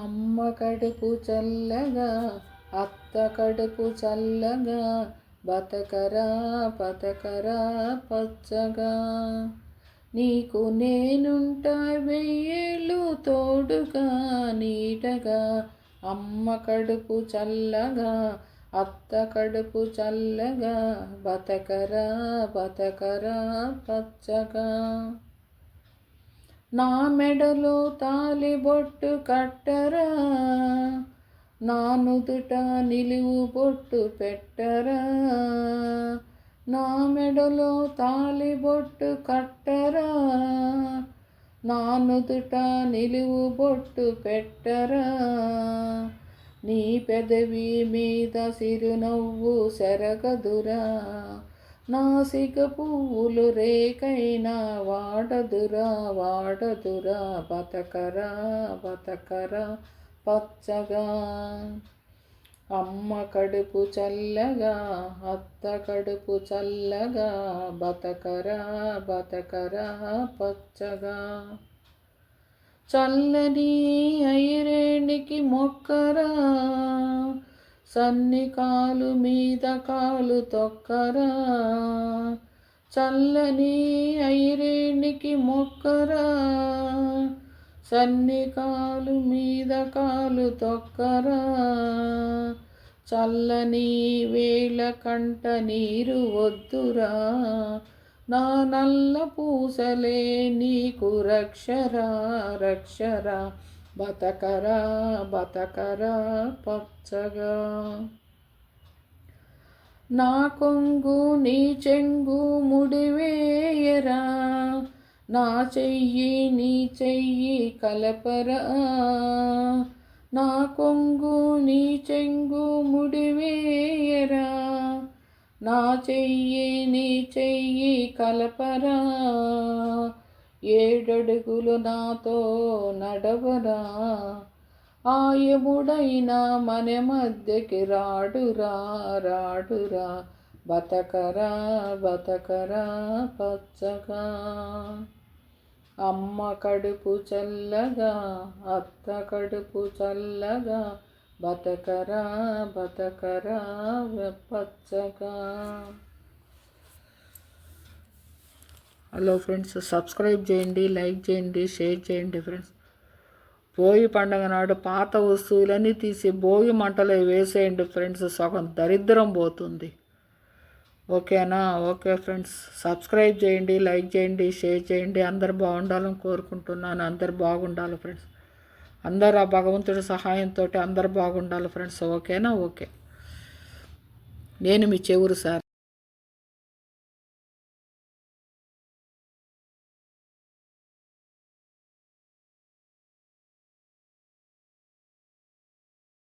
అమ్మ కడుపు చల్లగా అత్త కడుపు చల్లగా బతకరా బతకరా పచ్చగా నీకు నేనుంటా వెయ్యేళ్ళు తోడుగా నీడగా అమ్మ కడుపు చల్లగా అత్త కడుపు చల్లగా బతకరా బతకరా పచ్చగా నా మెడలో తాలిబొట్టు కట్టరా నా నుదుట నిలువు బొట్టు పెట్టరా నా మెడలో తాలిబొట్టు కట్టరా నా నుదుట నిలువు బొట్టు పెట్టరా నీ పెదవి మీద సిరునవ్వు సెరగదురా నాసిక పువ్వులు రేకైనా వాడదురా వాడదురా బతకరా బతకరా పచ్చగా అమ్మ కడుపు చల్లగా అత్త కడుపు చల్లగా బతకరా బతకరా పచ్చగా చల్లని ఐరేణికి మొక్కరా సన్ని కాలు మీద కాలు తొక్కరా చల్లని ఐరేణికి మొక్కరా సన్ని కాలు మీద కాలు తొక్కరా చల్లని వేళ కంట నీరు వద్దురా నా నల్ల పూసలే నీకు రక్షరా రక్షరా బతకరా బతకరా పచ్చగా నా కొంగు నీ చెంగు ముడివేయరా నా చెయ్యి నీ చెయ్యి కలపరా నా కొంగు నీ చెంగు ముడివేయరా నా చెయ్యి నీ చెయ్యి కలపరా ఏడడుగులు నాతో నడవరా ఆయముడైన మన మధ్యకి రాడురా రాడురా బతకరా బతకరా పచ్చగా అమ్మ కడుపు చల్లగా అత్త కడుపు చల్లగా బతకరా బతకరా పచ్చగా. హలో ఫ్రెండ్స్, సబ్స్క్రైబ్ చేయండి, లైక్ చేయండి, షేర్ చేయండి ఫ్రెండ్స్. భోగి పండుగ నాడు పాత వస్తువులన్నీ తీసి భోగి మంటలో వేసేయండి ఫ్రెండ్స్, సగం దరిద్రం పోతుంది. ఓకేనా? ఓకే ఫ్రెండ్స్, సబ్స్క్రైబ్ చేయండి, లైక్ చేయండి, షేర్ చేయండి. అందరు బాగుండాలని కోరుకుంటున్నాను. అందరు బాగుండాలి ఫ్రెండ్స్. అందరు ఆ భగవంతుడి సహాయంతో అందరు బాగుండాలి ఫ్రెండ్స్. ఓకేనా? ఓకే. నేను మీ చెవురు సార్.